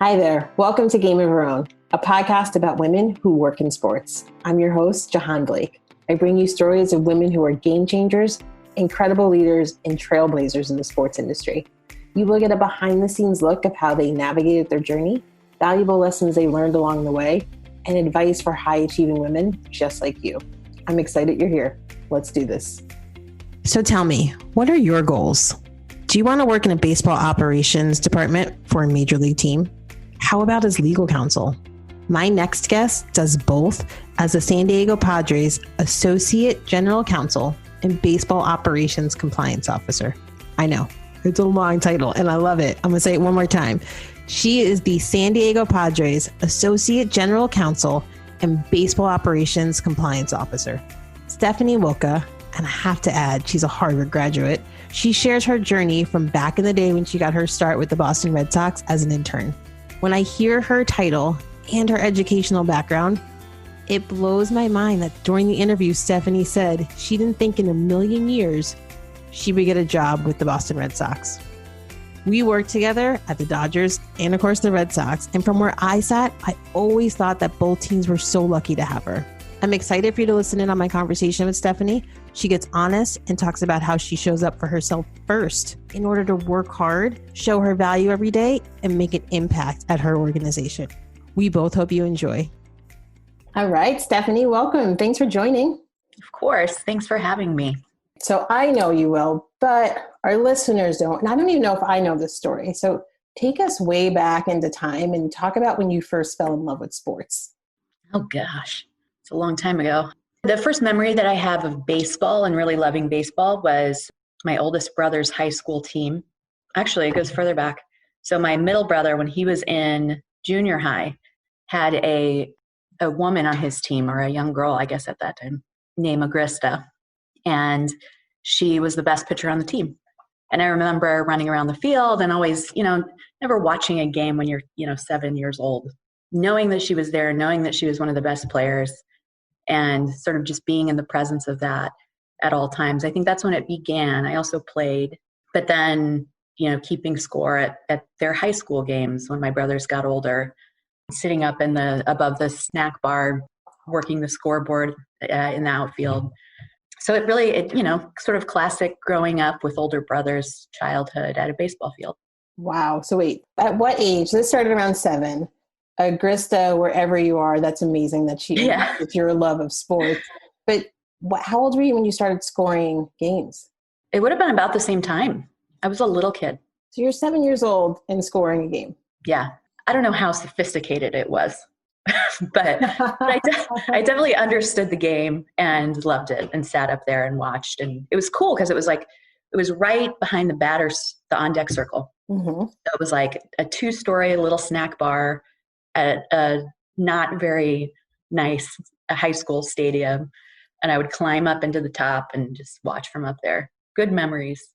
Hi there. Welcome to Game of Our Own, a podcast about women who work in sports. I'm your host, Jahaan Blake. I bring you stories of women who are game changers, incredible leaders, and trailblazers in the sports industry. You will get a behind-the-scenes look of how they navigated their journey, valuable lessons they learned along the way, and advice for high-achieving women just like you. I'm excited you're here. Let's do this. So tell me, what are your goals? Do you want to work in a baseball operations department for a major league team? How about as legal counsel? My next guest does both as the San Diego Padres Associate General Counsel and Baseball Operations Compliance Officer. I know, it's a long title and I love it. I'm going to say it one more time. She is the San Diego Padres Associate General Counsel and Baseball Operations Compliance Officer. Stephanie Wilka, and I have to add, she's a Harvard graduate. She shares her journey from back in the day when she got her start with the Boston Red Sox as an intern. When I hear her title and her educational background, it blows my mind that during the interview, Stephanie said she didn't think in a million years she would get a job with the Boston Red Sox. We worked together at the Dodgers and, of course, the Red Sox. And from where I sat, I always thought that both teams were so lucky to have her. I'm excited for you to listen in on my conversation with Stephanie. She gets honest and talks about how she shows up for herself first in order to work hard, show her value every day, and make an impact at her organization. We both hope you enjoy. All right, Stephanie, welcome. Thanks for joining. Of course. Thanks for having me. So I know you will, but our listeners don't. And I don't even know if I know this story. So take us way back into time and talk about when you first fell in love with sports. Oh, gosh. It's a long time ago. The first memory that I have of baseball and really loving baseball was my oldest brother's high school team. Actually, it goes further back. So my middle brother, when he was in junior high, had a woman on his team, or a young girl, I guess at that time, named Agresta. And she was the best pitcher on the team. And I remember running around the field and always, never watching a game when you're, 7 years old, knowing that she was there, knowing that she was one of the best players, and sort of just being in the presence of that at all times. I think that's when it began. I also played, but then, keeping score at their high school games when my brothers got older, sitting up above the snack bar, working the scoreboard in the outfield. So it really, sort of classic growing up with older brothers, childhood at a baseball field. Wow. So wait, at what age? This started around 7. Agresta, wherever you are, that's amazing that it's your love of sports. But how old were you when you started scoring games? It would have been about the same time. I was a little kid. So you're 7 years old and scoring a game. Yeah. I don't know how sophisticated it was, but I definitely understood the game and loved it and sat up there and watched. And it was cool because it was right behind the batters, the on-deck circle. Mm-hmm. So it was like a 2-story little snack bar at a not very nice high school stadium. And I would climb up into the top and just watch from up there. Good memories.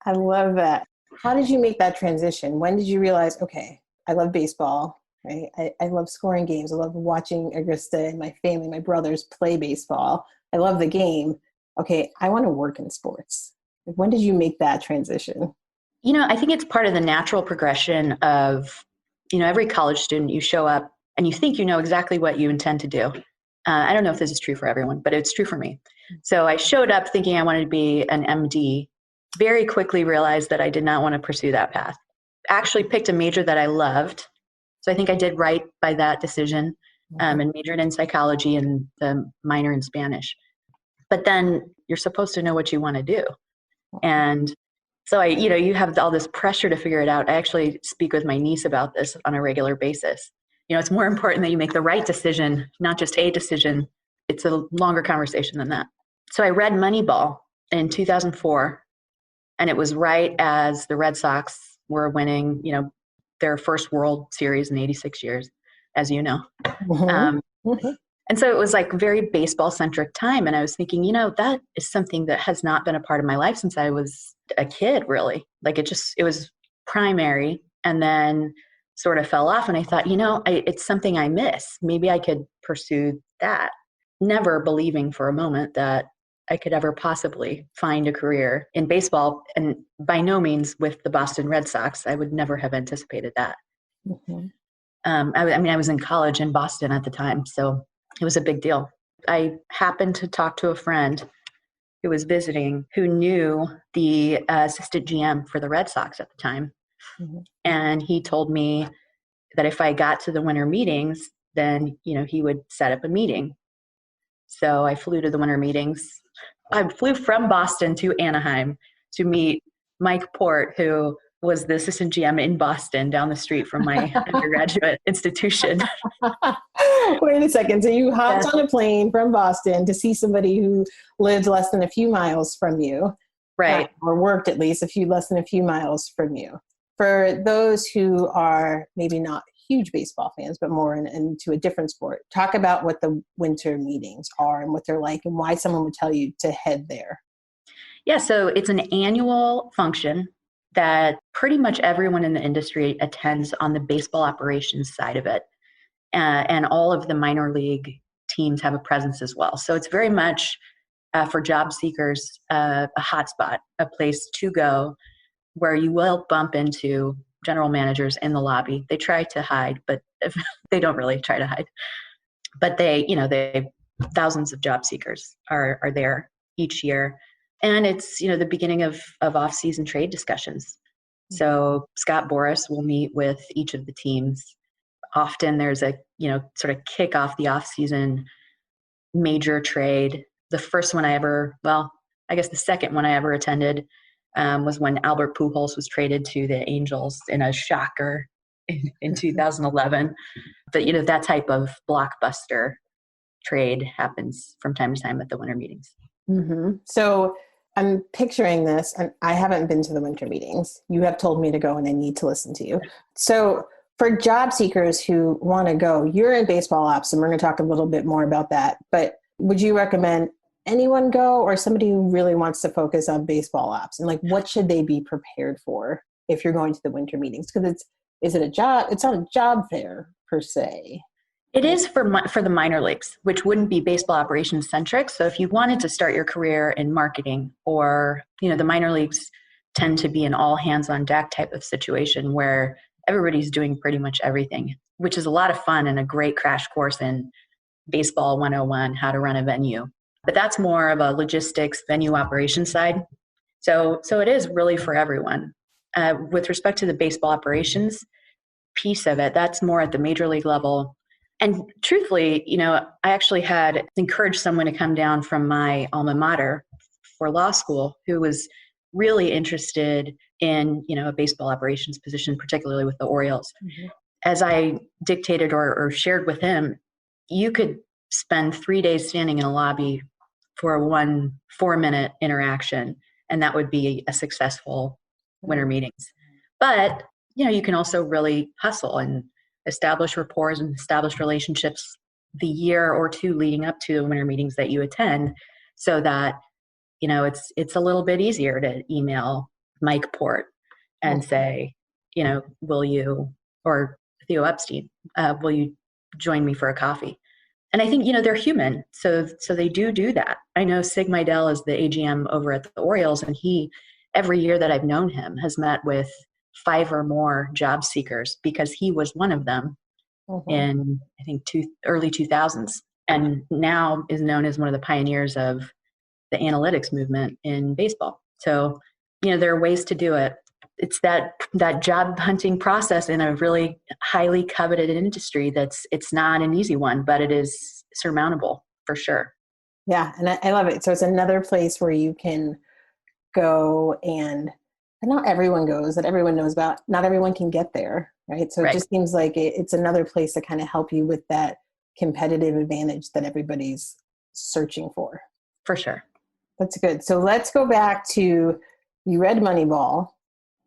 I love that. How did you make that transition? When did you realize, okay, I love baseball, right? I love scoring games. I love watching Agresta and my family, my brothers play baseball. I love the game. Okay, I want to work in sports. When did you make that transition? I think it's part of the natural progression of, every college student, you show up and you think you know exactly what you intend to do. I don't know if this is true for everyone, but it's true for me. So I showed up thinking I wanted to be an MD, very quickly realized that I did not want to pursue that path. Actually picked a major that I loved. So I think I did right by that decision, and majored in psychology and the minor in Spanish. But then you're supposed to know what you want to do. And so you have all this pressure to figure it out. I actually speak with my niece about this on a regular basis. It's more important that you make the right decision, not just a decision. It's a longer conversation than that. So I read Moneyball in 2004, and it was right as the Red Sox were winning, their first World Series in 86 years, as you know. Mm-hmm. And so it was like very baseball centric time. And I was thinking, that is something that has not been a part of my life since I was a kid, really. Like it was primary and then sort of fell off. And I thought, it's something I miss. Maybe I could pursue that. Never believing for a moment that I could ever possibly find a career in baseball. And by no means with the Boston Red Sox. I would never have anticipated that. Mm-hmm. I was in college in Boston at the time, so it was a big deal. I happened to talk to a friend who was visiting who knew the assistant GM for the Red Sox at the time. Mm-hmm. And he told me that if I got to the winter meetings, then, he would set up a meeting. So I flew to the winter meetings. I flew from Boston to Anaheim to meet Mike Port, who was the assistant GM in Boston down the street from my undergraduate institution. Wait a second. So you hopped on a plane from Boston to see somebody who lived less than a few miles from you. Right. Or worked at least less than a few miles from you. For those who are maybe not huge baseball fans, but more into a different sport, talk about what the winter meetings are and what they're like and why someone would tell you to head there. Yeah, so it's an annual function that pretty much everyone in the industry attends on the baseball operations side of it. And all of the minor league teams have a presence as well. So it's very much for job seekers, a hotspot, a place to go where you will bump into general managers in the lobby. They try to hide, but they don't really try to hide. But they thousands of job seekers are there each year. And it's, the beginning of off-season trade discussions. So Scott Boras will meet with each of the teams. Often there's a, sort of kick off the off-season major trade. The first one I guess the second one I ever attended was when Albert Pujols was traded to the Angels in a shocker in 2011. But, that type of blockbuster trade happens from time to time at the winter meetings. Mm-hmm. So I'm picturing this, and I haven't been to the winter meetings. You have told me to go, and I need to listen to you. So for job seekers who want to go, you're in baseball ops, and we're going to talk a little bit more about that. But would you recommend anyone go, or somebody who really wants to focus on baseball ops? And what should they be prepared for if you're going to the winter meetings? Because is it a job? It's not a job fair per se. It is for the minor leagues, which wouldn't be baseball operations centric. So if you wanted to start your career in marketing, or, the minor leagues tend to be an all hands on deck type of situation where everybody's doing pretty much everything, which is a lot of fun and a great crash course in baseball 101, how to run a venue. But that's more of a logistics venue operations side. So it is really for everyone. With respect to the baseball operations piece of it, that's more at the major league level. And truthfully, I actually had encouraged someone to come down from my alma mater for law school who was really interested in, a baseball operations position, particularly with the Orioles. Mm-hmm. As I dictated or shared with him, you could spend 3 days standing in a lobby for one 4-minute interaction, and that would be a successful winter meetings. But, you can also really hustle and establish rapport and establish relationships the year or two leading up to the winter meetings that you attend, so that, it's a little bit easier to email Mike Port and say, will you, or Theo Epstein, will you join me for a coffee? And I think, they're human. So they do that. I know Sig Mejdal is the AGM over at the Orioles, and he, every year that I've known him, has met with 5 or more job seekers because he was one of them in, I think, early 2000s, and now is known as one of the pioneers of the analytics movement in baseball. So, there are ways to do it. It's that job hunting process in a really highly coveted industry it's not an easy one, but it is surmountable for sure. Yeah. And I love it. So it's another place where you can go, and not everyone goes, that everyone knows about. Not everyone can get there. Right. So It just seems like it's another place to kind of help you with that competitive advantage that everybody's searching for. For sure. That's good. So let's go back to, you read Moneyball.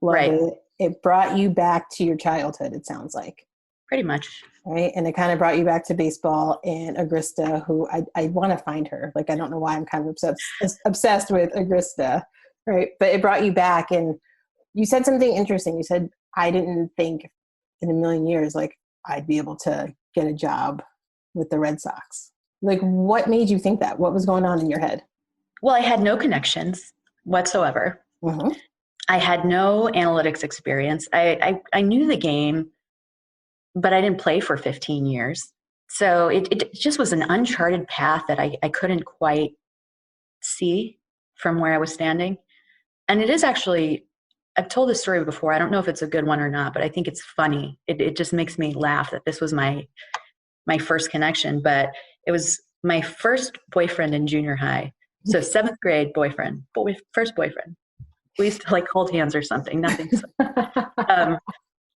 Right. It brought you back to your childhood, it sounds like. Pretty much. Right. And it kind of brought you back to baseball and Agresta, who I want to find her. I don't know why I'm kind of obsessed with Agresta. Right. But it brought you back, and you said something interesting. You said, I didn't think in a million years, I'd be able to get a job with the Red Sox. What made you think that? What was going on in your head? Well, I had no connections whatsoever. Mm-hmm. I had no analytics experience. I knew the game but I didn't play for 15 years. So it just was an uncharted path that I couldn't quite see from where I was standing. And it is actually, I've told this story before. I don't know if it's a good one or not, but I think it's funny. It just makes me laugh that this was my first connection, but it was my first boyfriend in junior high. So 7th grade boyfriend, first boyfriend. We used to like hold hands or something, nothing.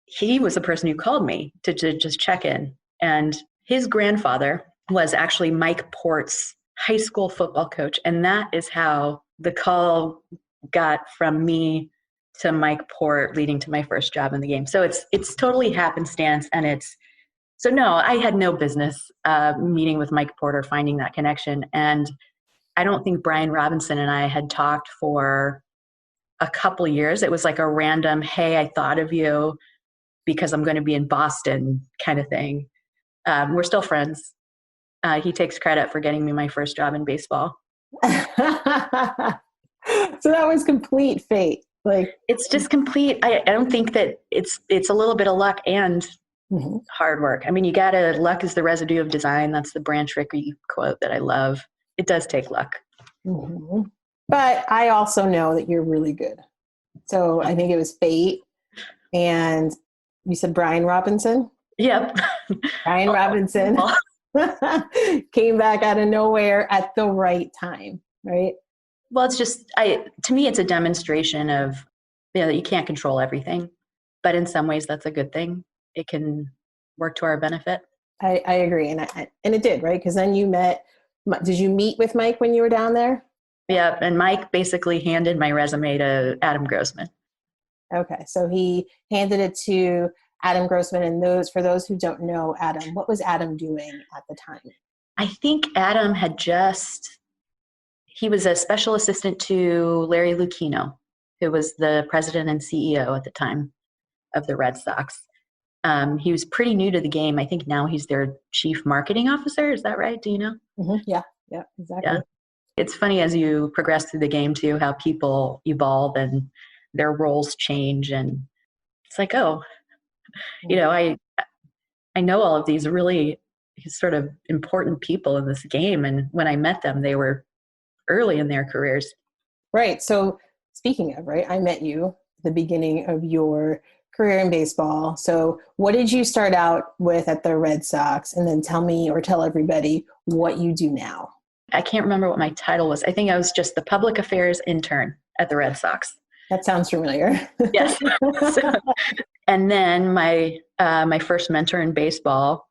He was the person who called me to just check in. And his grandfather was actually Mike Port's high school football coach. And that is how the call got from me to Mike Port, leading to my first job in the game. So it's totally happenstance. And so no, I had no business meeting with Mike Port or finding that connection. And I don't think Brian Robinson and I had talked for a couple of years. It was like a random, hey, I thought of you because I'm going to be in Boston kind of thing. We're still friends. He takes credit for getting me my first job in baseball. So that was complete fate. Like, it's just complete. I don't think that it's a little bit of luck and hard work. I mean, luck is the residue of design. That's the Branch Rickey quote that I love. It does take luck. Mm-hmm. But I also know that you're really good. So I think it was fate. And you said Brian Robinson? Yep. Brian Robinson came back out of nowhere at the right time, right? Well, it's just, to me, it's a demonstration of, that you can't control everything, but in some ways that's a good thing. It can work to our benefit. I agree. And it did, right? Because then did you meet with Mike when you were down there? Yeah. And Mike basically handed my resume to Adam Grossman. Okay. So he handed it to Adam Grossman. And for those who don't know Adam, what was Adam doing at the time? I think Adam he was a special assistant to Larry Lucchino, who was the president and CEO at the time of the Red Sox. He was pretty new to the game. I think now he's their chief marketing officer. Is that right? Do you know? Mm-hmm. Yeah, exactly. Yeah. It's funny as you progress through the game too, how people evolve and their roles change. And it's like, oh, I know all of these really sort of important people in this game. And when I met them, they were early in their careers. Right. So speaking of, right, I met you at the beginning of your career in baseball. So what did you start out with at the Red Sox? And then tell me or tell everybody what you do now. I can't remember what my title was. I think I was just the public affairs intern at the Red Sox. That sounds familiar. Yes. And then my first mentor in baseball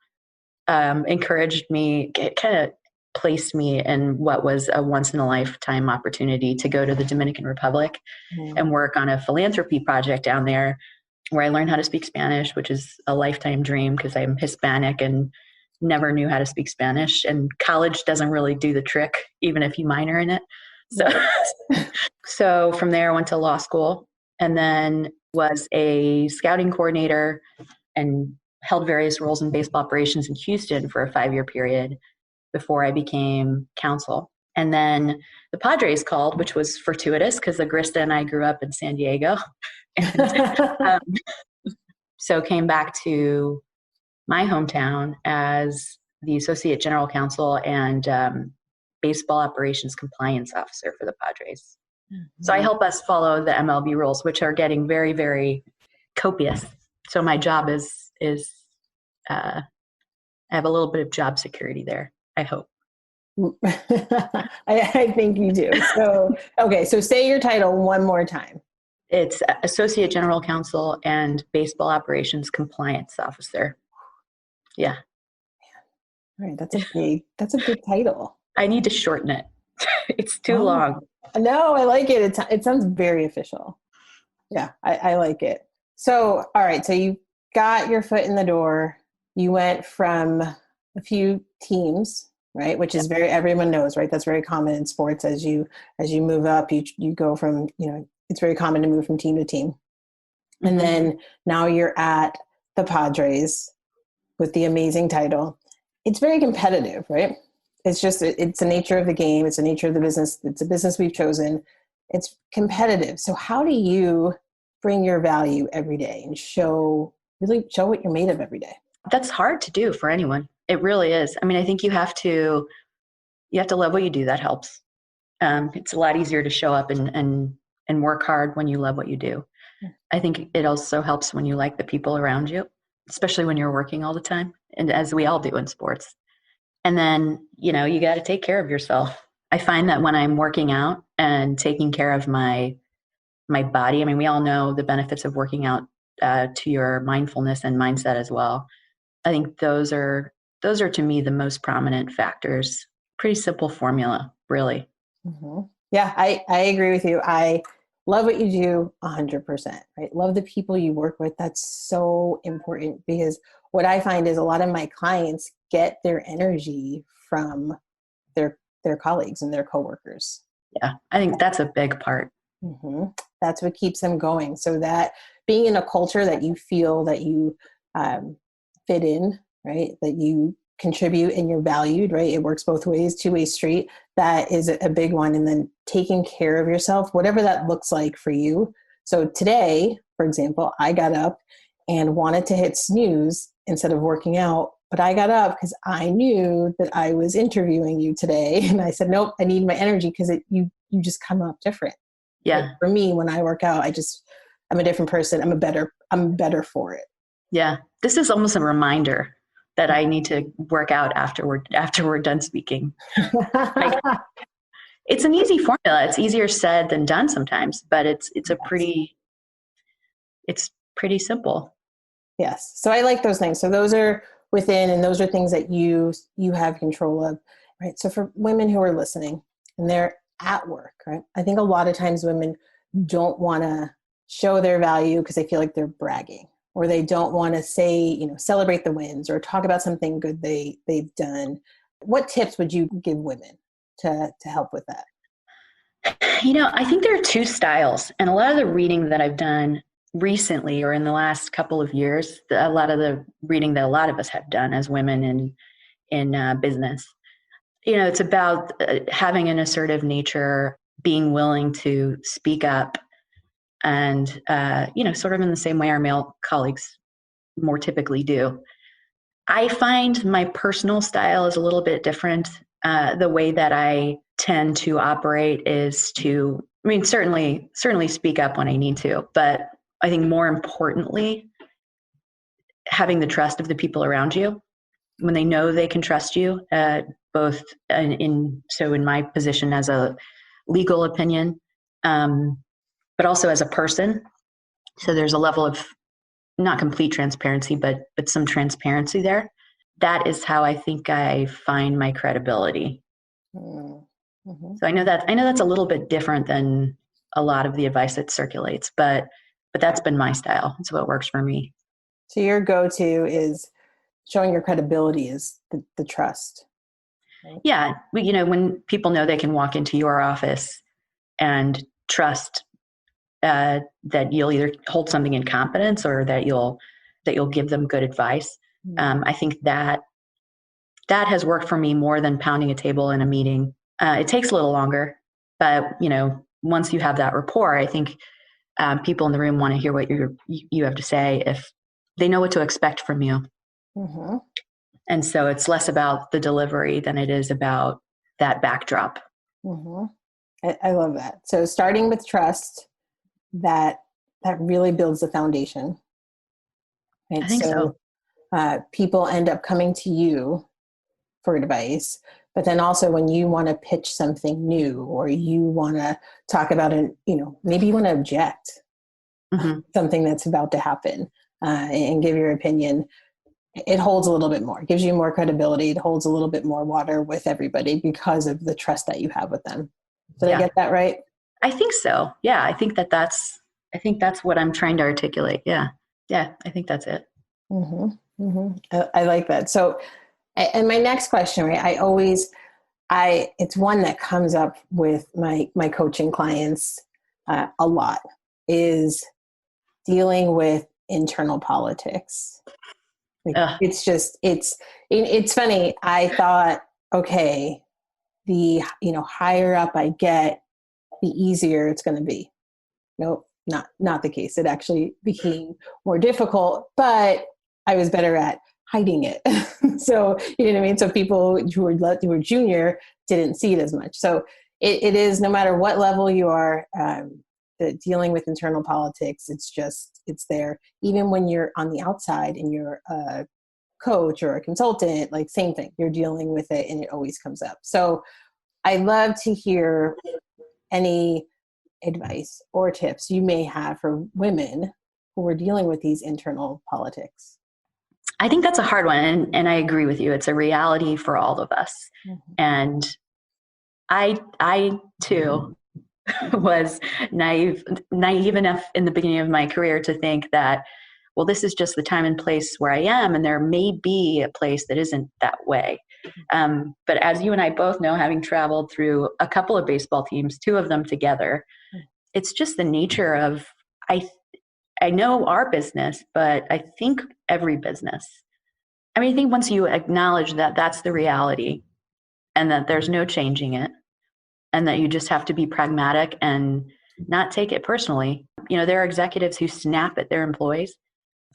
encouraged me, kind of placed me in what was a once-in-a-lifetime opportunity to go to the Dominican Republic and work on a philanthropy project down there where I learned how to speak Spanish, which is a lifetime dream because I'm Hispanic and never knew how to speak Spanish. And college doesn't really do the trick, even if you minor in it. So from there, I went to law school and then was a scouting coordinator and held various roles in baseball operations in Houston for a 5-year period before I became counsel. And then the Padres called, which was fortuitous because Agresta and I grew up in San Diego. And, so came back to my hometown as the Associate General Counsel and Baseball Operations Compliance Officer for the Padres. Mm-hmm. So I help us follow the MLB rules, which are getting very, very copious. So my job is I have a little bit of job security there, I hope. I think you do. So, okay. So say your title one more time. It's Associate General Counsel and Baseball Operations Compliance Officer. Yeah. All right. That's a big title. I need to shorten it. It's too long. No, I like it. It sounds very official. Yeah, I like it. So, all right. So you got your foot in the door. You went from a few teams, right? Which is everyone knows, right? That's very common in sports. As you move up, you go from, it's very common to move from team to team. And then now you're at the Padres with the amazing title. It's very competitive, right? It's just, it's the nature of the game. It's the nature of the business. It's a business we've chosen. It's competitive. So how do you bring your value every day and show what you're made of every day? That's hard to do for anyone. It really is. I mean, I think you have to love what you do. That helps. It's a lot easier to show up and work hard when you love what you do. I think it also helps when you like the people around you, especially when you're working all the time, and as we all do in sports. And then, you got to take care of yourself. I find that when I'm working out and taking care of my body, I mean, we all know the benefits of working out to your mindfulness and mindset as well. I think those are to me the most prominent factors. Pretty simple formula, really. Mm-hmm. Yeah, I agree with you. I love what you do 100%, right? Love the people you work with. That's so important, because what I find is a lot of my clients get their energy from their colleagues and their coworkers. Yeah, I think that's a big part. Mm-hmm. That's what keeps them going. So that being in a culture that you feel that you fit in, right? That you contribute and you're valued, right? It works both ways, two-way street. That is a big one. And then taking care of yourself, whatever that looks like for you. So today, for example, I got up and wanted to hit snooze instead of working out, but I got up because I knew that I was interviewing you today. And I said, nope, I need my energy, because you just come up different. Yeah. Like for me, when I work out, I'm a different person. I'm better for it. Yeah. This is almost a reminder that I need to work out after we're done speaking. Like, it's an easy formula. It's easier said than done sometimes, but it's pretty simple. Yes. So I like those things. So those are within, and those are things that you have control of, right? So for women who are listening and they're at work, right? I think a lot of times women don't want to show their value because they feel like they're bragging, or they don't want to say, celebrate the wins or talk about something good they've done. What tips would you give women to help with that? I think there are two styles, and a lot of the reading that I've done recently or in the last couple of years, a lot of the reading that a lot of us have done as women in business, it's about having an assertive nature, being willing to speak up, and sort of in the same way our male colleagues more typically do. I find my personal style is a little bit different. The way that I tend to operate is to, certainly speak up when I need to, but I think more importantly, having the trust of the people around you when they know they can trust you, both in my position as a legal opinion, but also as a person. So there's a level of not complete transparency, but some transparency there. That is how I think I find my credibility. Mm-hmm. So I know that's a little bit different than a lot of the advice that circulates, but that's been my style. It's what works for me. So your go-to is showing your credibility is the trust. Right? Yeah. When people know they can walk into your office and trust that you'll either hold something in confidence or that you'll give them good advice. Mm-hmm. I think that has worked for me more than pounding a table in a meeting. It takes a little longer, but once you have that rapport, I think people in the room want to hear what you have to say if they know what to expect from you. Mm-hmm. And so it's less about the delivery than it is about that backdrop. Mm-hmm. I love that. So starting with trust, that really builds the foundation. Right? I think so. People end up coming to you for advice, but then also when you want to pitch something new, or you want to talk about maybe you want to object something that's about to happen and give your opinion, it holds a little bit more, gives you more credibility. It holds a little bit more water with everybody because of the trust that you have with them. Did I get that right? I think so. Yeah. I think that's what I'm trying to articulate. Yeah. Yeah. I think that's it. Mm-hmm. Mm-hmm. I like that. So, and my next question, right? It's one that comes up with my coaching clients a lot, is dealing with internal politics. It's funny. I thought, okay, the higher up I get, the easier it's going to be. Nope, not the case. It actually became more difficult, but I was better at hiding it. So, you know what I mean? So people who were junior didn't see it as much. So it is, no matter what level you are, dealing with internal politics, it's there. Even when you're on the outside and you're a coach or a consultant, like same thing, you're dealing with it and it always comes up. So I love to hear any advice or tips you may have for women who are dealing with these internal politics. I think that's a hard one. And I agree with you. It's a reality for all of us. Mm-hmm. And I too was naive enough in the beginning of my career to think that, well, this is just the time and place where I am, and there may be a place that isn't that way. But as you and I both know, having traveled through a couple of baseball teams, two of them together, it's just the nature of, I know our business, but I think every business. I mean, I think once you acknowledge that that's the reality and that there's no changing it, and that you just have to be pragmatic and not take it personally. You know, there are executives who snap at their employees.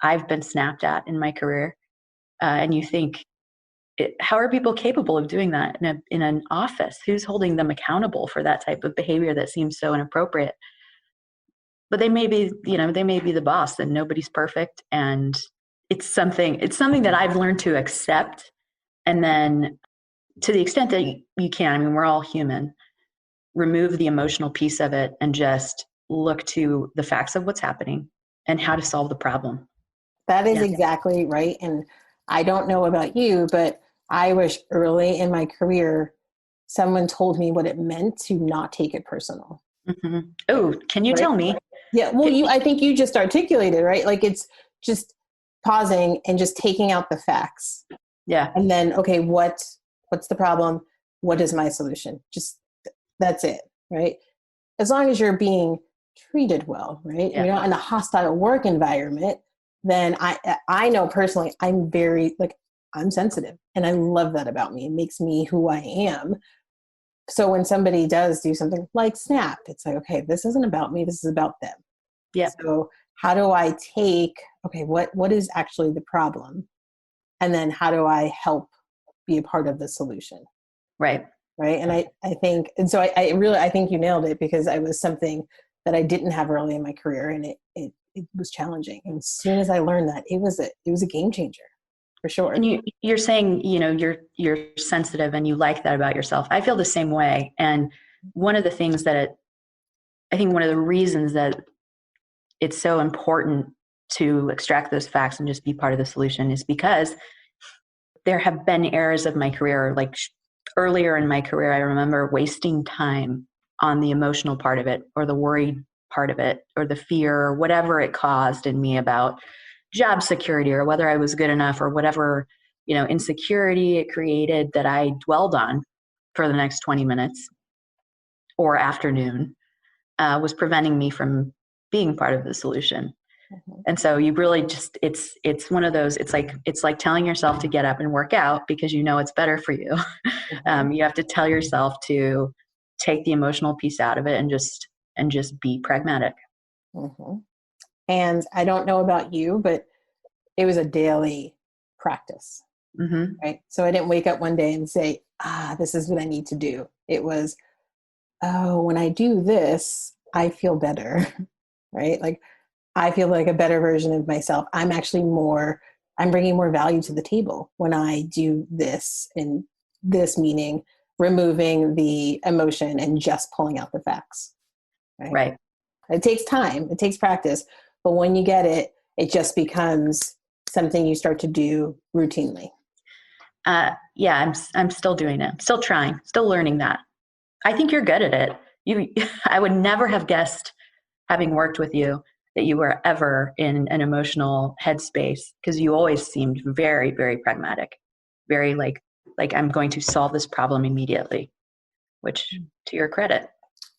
I've been snapped at in my career. And you think, how are people capable of doing that in an office? Who's holding them accountable for that type of behavior that seems so inappropriate? But they may be the boss, and nobody's perfect. And it's something that I've learned to accept. And then to the extent that you can, I mean, we're all human, remove the emotional piece of it and just look to the facts of what's happening and how to solve the problem. That is exactly right. And I don't know about you, but I wish early in my career, someone told me what it meant to not take it personal. Mm-hmm. Oh, can you tell me? Yeah. Well, I think you just articulated, right? Like it's just pausing and just taking out the facts. Yeah. And then, okay, what's the problem? What is my solution? Just, that's it, right? As long as you're being treated well, right? Yeah. You're not in a hostile work environment, then I know personally, I'm very, I'm sensitive, and I love that about me. It makes me who I am. So when somebody does do something like snap, it's like, okay, this isn't about me, this is about them. Yeah. So how do I take, okay, what is actually the problem? And then how do I help be a part of the solution? Right. Right. And I think, and so I think you nailed it, because I was something that I didn't have early in my career, and it was challenging. And as soon as I learned that, it was a game changer for sure. And you're saying, you're sensitive and you like that about yourself. I feel the same way. And one of the things that I think one of the reasons that it's so important to extract those facts and just be part of the solution is because there have been eras of my career, like earlier in my career, I remember wasting time on the emotional part of it, or the worried part of it, or the fear, or whatever it caused in me about job security, or whether I was good enough, or whatever, insecurity it created that I dwelled on for the next 20 minutes or afternoon, was preventing me from being part of the solution. Mm-hmm. And so you really just, it's one of those, it's like telling yourself to get up and work out because it's better for you. Mm-hmm. You have to tell yourself to take the emotional piece out of it and just be pragmatic. Mm-hmm. And I don't know about you, but it was a daily practice, mm-hmm. right? So I didn't wake up one day and say, this is what I need to do. It was, when I do this, I feel better, right? Like I feel like a better version of myself. I'm bringing more value to the table when I do this, and this meaning removing the emotion and just pulling out the facts. Right. It takes time. It takes practice. But when you get it, it just becomes something you start to do routinely. Yeah, I'm still doing it. I'm still trying, still learning that. I think you're good at it. I would never have guessed, having worked with you, that you were ever in an emotional headspace, because you always seemed very, very pragmatic, very like I'm going to solve this problem immediately, which to your credit.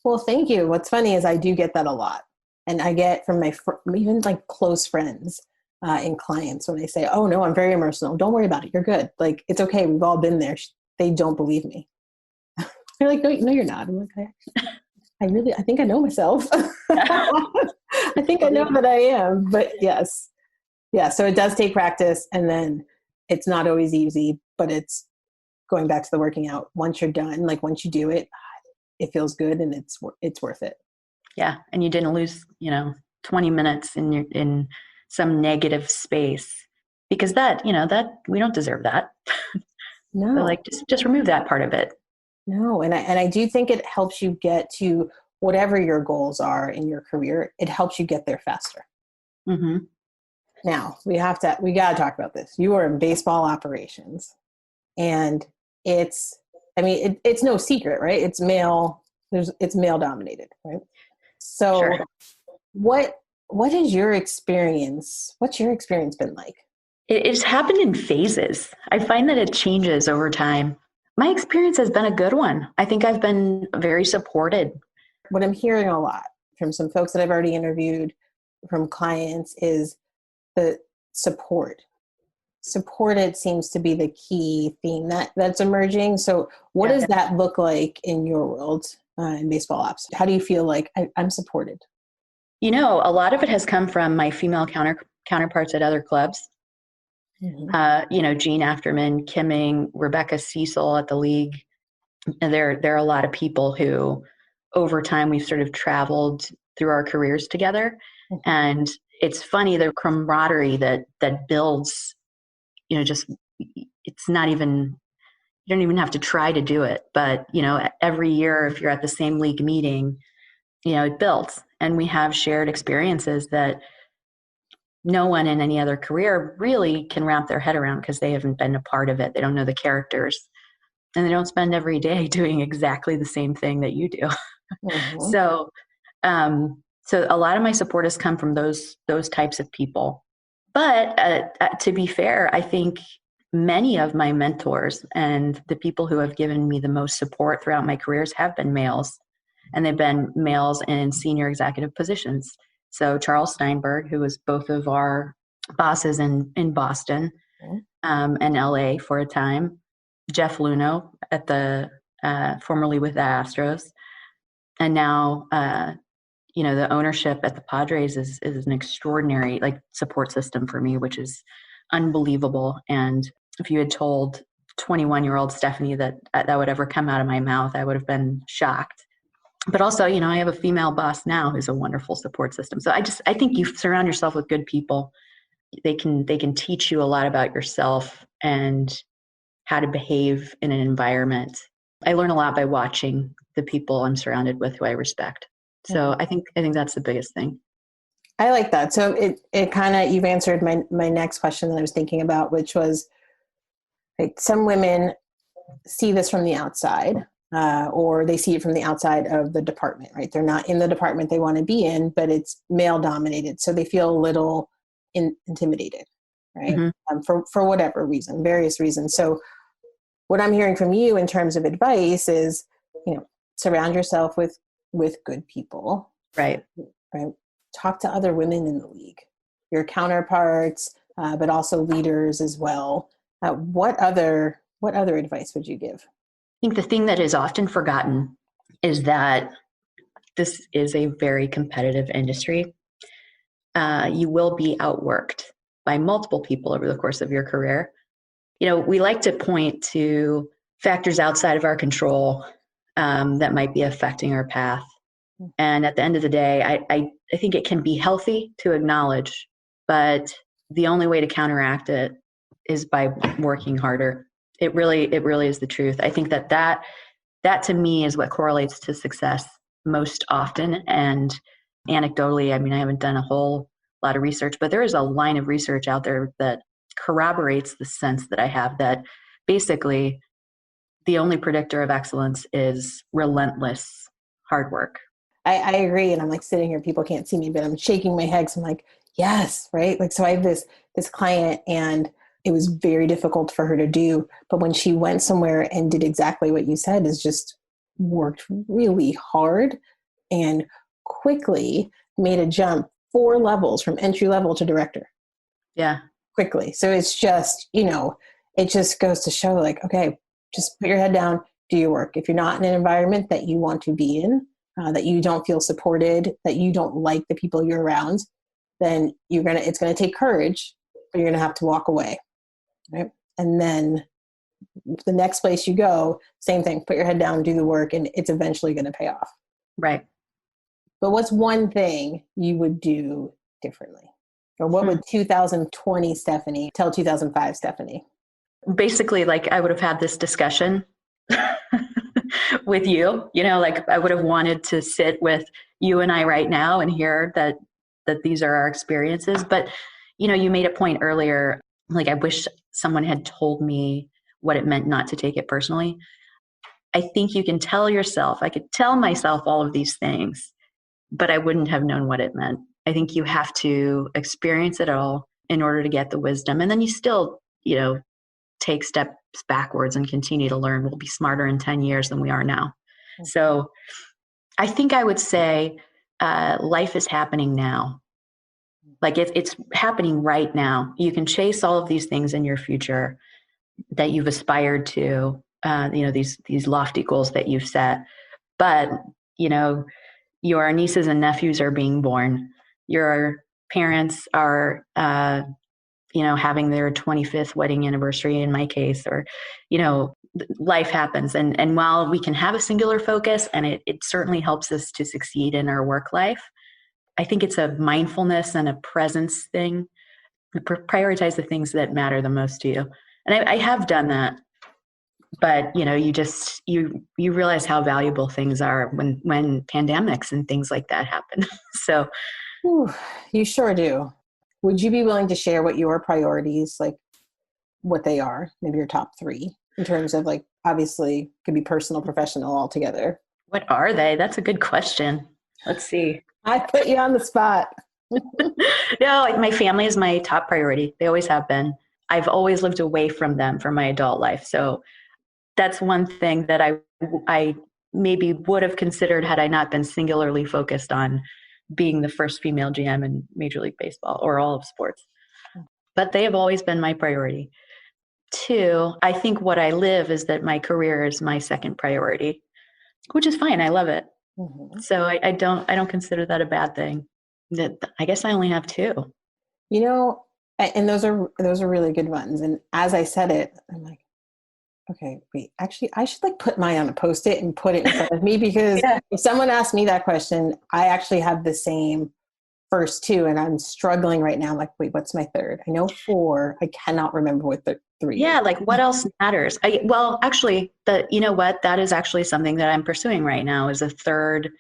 Well, thank you. What's funny is I do get that a lot. And I get from my even like close friends and clients when they say, oh no, I'm very emotional. Don't worry about it. You're good. Like, it's okay. We've all been there. They don't believe me. They're like, no, you're not. I'm like, I think I know myself. I think I know that I am, but yes. Yeah. So it does take practice. And then it's not always easy, but it's going back to the working out. Once you're done, like once you do it, it feels good and it's worth it. Yeah. And you didn't lose, 20 minutes in some negative space, because that we don't deserve that. No. So like just remove that part of it. No. And I do think it helps you get to whatever your goals are in your career. It helps you get there faster. Mm-hmm. Now we got to talk about this. You are in baseball operations, and it's no secret, right? It's male dominated, right? So Sure. what is your experience? What's your experience been like? It's happened in phases. I find that it changes over time. My experience has been a good one. I think I've been very supported. What I'm hearing a lot from some folks that I've already interviewed, from clients, is the support. Supported seems to be the key theme that's emerging. So what does that look like in your world in baseball ops? How do you feel like I'm supported? A lot of it has come from my female counterparts at other clubs. Mm-hmm. Jean Afterman, Kimming, Rebecca Cecil at the league. And there are a lot of people who, over time, we've sort of traveled through our careers together. Mm-hmm. And it's funny, the camaraderie that builds, it's not even, you don't even have to try to do it. But, every year, if you're at the same league meeting, it builds. And we have shared experiences that no one in any other career really can wrap their head around, because they haven't been a part of it. They don't know the characters, and they don't spend every day doing exactly the same thing that you do. Mm-hmm. So a lot of my support has come from those types of people. But to be fair, I think many of my mentors and the people who have given me the most support throughout my careers have been males, and they've been males in senior executive positions. So Charles Steinberg, who was both of our bosses in Boston and LA for a time, Jeff Luno at the formerly with the Astros, and now the ownership at the Padres is an extraordinary support system for me, which is unbelievable. And if you had told 21-year-old Stephanie that would ever come out of my mouth, I would have been shocked. But also, I have a female boss now who's a wonderful support system. So I think you surround yourself with good people. They can teach you a lot about yourself and how to behave in an environment. I learn a lot by watching the people I'm surrounded with who I respect. So I think that's the biggest thing. I like that. So it kind of, you've answered my next question that I was thinking about, which was, like, some women see this from the outside. Or they see it from the outside of the department, right? They're not in the department they want to be in, but it's male dominated. So they feel a little intimidated, right? Mm-hmm. For whatever reason, various reasons. So what I'm hearing from you in terms of advice is, surround yourself with good people. Right. Right. Talk to other women in the league, your counterparts, but also leaders as well. What other advice would you give? I think the thing that is often forgotten is that this is a very competitive industry. You will be outworked by multiple people over the course of your career. We like to point to factors outside of our control that might be affecting our path. And at the end of the day, I think it can be healthy to acknowledge, but the only way to counteract it is by working harder. It really is the truth. I think that to me is what correlates to success most often. And anecdotally, I haven't done a whole lot of research, but there is a line of research out there that corroborates the sense that I have that basically the only predictor of excellence is relentless hard work. I agree. And I'm like sitting here, people can't see me, but I'm shaking my head. So I'm like, yes, right. Like, so I have this client, and it was very difficult for her to do. But when she went somewhere and did exactly what you said, is just worked really hard and quickly made a jump 4 levels from entry level to director. Yeah. Quickly. So it's just, it just goes to show, like, okay, just put your head down, do your work. If you're not in an environment that you want to be in, that you don't feel supported, that you don't like the people you're around, then it's going to take courage, but you're going to have to walk away. right? And then the next place you go, same thing, put your head down, do the work, and it's eventually going to pay off. Right. But what's one thing you would do differently? Or what would 2020 Stephanie tell 2005 Stephanie? Basically, like I would have had this discussion with you, like I would have wanted to sit with you and I right now and hear that these are our experiences. But, you made a point earlier, like I wish someone had told me what it meant not to take it personally. I think you can tell yourself, I could tell myself all of these things, but I wouldn't have known what it meant. I think you have to experience it all in order to get the wisdom. And then you still, take steps backwards and continue to learn. We'll be smarter in 10 years than we are now. So I think I would say life is happening now. Like it's happening right now. You can chase all of these things in your future that you've aspired to, these lofty goals that you've set. But, your nieces and nephews are being born. Your parents are, having their 25th wedding anniversary in my case, or, life happens. And while we can have a singular focus and it certainly helps us to succeed in our work life, I think it's a mindfulness and a presence thing. Prioritize the things that matter the most to you. And I have done that, but you realize how valuable things are when pandemics and things like that happen. So Ooh, you sure do. Would you be willing to share what your priorities, like what they are, maybe your top 3 in terms of like, obviously could be personal, professional, all together? What are they? That's a good question. Let's see. I put you on the spot. No, like my family is my top priority. They always have been. I've always lived away from them for my adult life. So that's one thing that I maybe would have considered had I not been singularly focused on being the first female GM in Major League Baseball or all of sports. But they have always been my priority. 2, I think what I live is that my career is my second priority, which is fine. I love it. Mm-hmm. So I don't consider that a bad thing. That I guess I only have 2. And those are really good ones. And as I said it, I'm like, okay, wait, actually, I should like put mine on a Post-it and put it in front of me because if someone asked me that question, I actually have the same first 2 and I'm struggling right now. I'm like, wait, what's my third? I know 4. I cannot remember what the 3 is. Like what else matters? Actually, you know what? That is actually something that I'm pursuing right now is a third.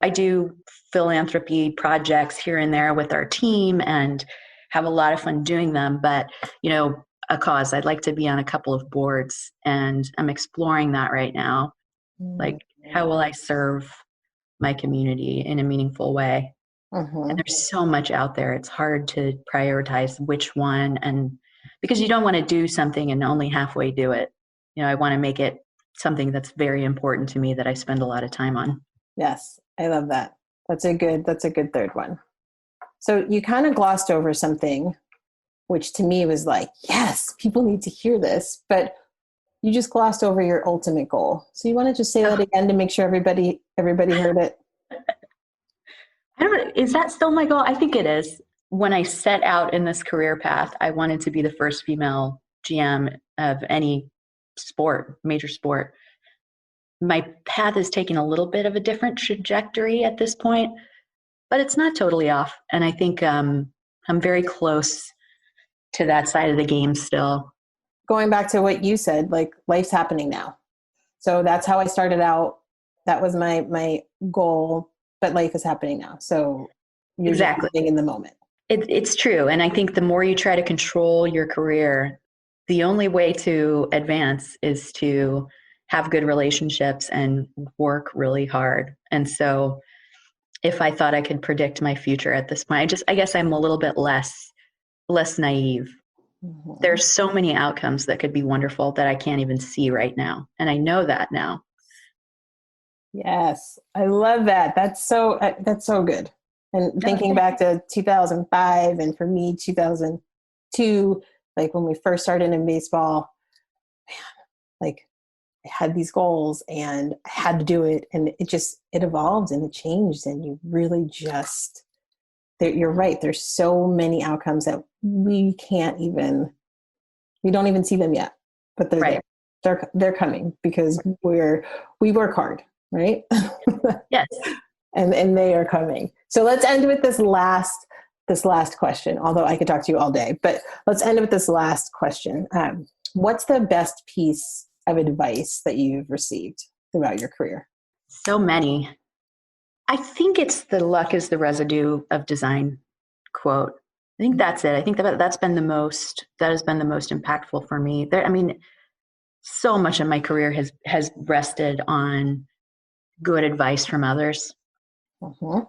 I do philanthropy projects here and there with our team and have a lot of fun doing them. But, a cause. I'd like to be on a couple of boards and I'm exploring that right now. Like, how will I serve my community in a meaningful way? Mm-hmm. And there's so much out there. It's hard to prioritize which one. And because you don't want to do something and only halfway do it. I want to make it something that's very important to me that I spend a lot of time on. Yes. I love that. That's a good third one. So you kind of glossed over something which to me was like, yes, people need to hear this, but you just glossed over your ultimate goal. So you want to just say that again to make sure everybody heard it? I don't know. Is that still my goal? I think it is. When I set out in this career path, I wanted to be the first female GM of any sport, major sport. My path is taking a little bit of a different trajectory at this point, but it's not totally off. And I think I'm very close to that side of the game still. Going back to what you said, like life's happening now. So that's how I started out. That was my goal, but life is happening now. So you're exactly just living in the moment. It's true. And I think the more you try to control your career, the only way to advance is to have good relationships and work really hard. And so if I thought I could predict my future at this point, I guess I'm a little bit less naive. Mm-hmm. There's so many outcomes that could be wonderful that I can't even see right now. And I know that now. Yes. I love that. That's so good. And thinking back to 2005 and for me, 2002, like when we first started in baseball, man, like I had these goals and I had to do it. And it evolved and it changed. And you really you're right. There's so many outcomes that we can't even We don't even see them yet, but they're Right. there. They're coming because we work hard, right? Yes. and they are coming. So let's end with this last question, although I could talk to you all day, but let's end with this last question. What's the best piece of advice that you've received throughout your career? So many. I think it's the luck is the residue of design quote. I think that's it. I think that has been the most impactful for me. So much of my career has rested on good advice from others. Mm-hmm.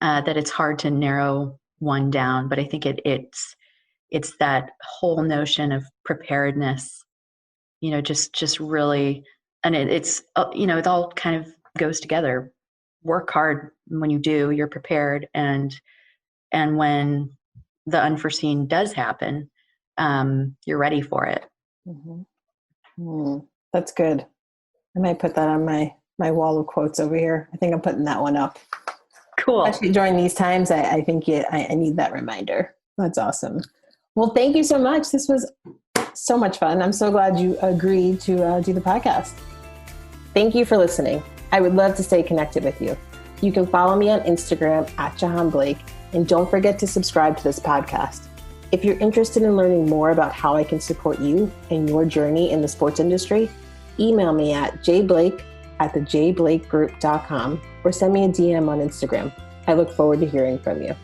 That it's hard to narrow one down, but I think it's that whole notion of preparedness. Just really, and it's it all kind of goes together. Work hard. When you do, you're prepared, and when the unforeseen does happen, you're ready for it. Mm-hmm. That's good. I might put that on my wall of quotes over here. I think I'm putting that one up. Cool. Especially during these times, I think I need that reminder. That's awesome. Well, thank you so much. This was so much fun. I'm so glad you agreed to do the podcast. Thank you for listening. I would love to stay connected with you. You can follow me on Instagram at Jahaan Blake, and don't forget to subscribe to this podcast. If you're interested in learning more about how I can support you and your journey in the sports industry, email me at jblake@thejblakegroup.com or send me a DM on Instagram. I look forward to hearing from you.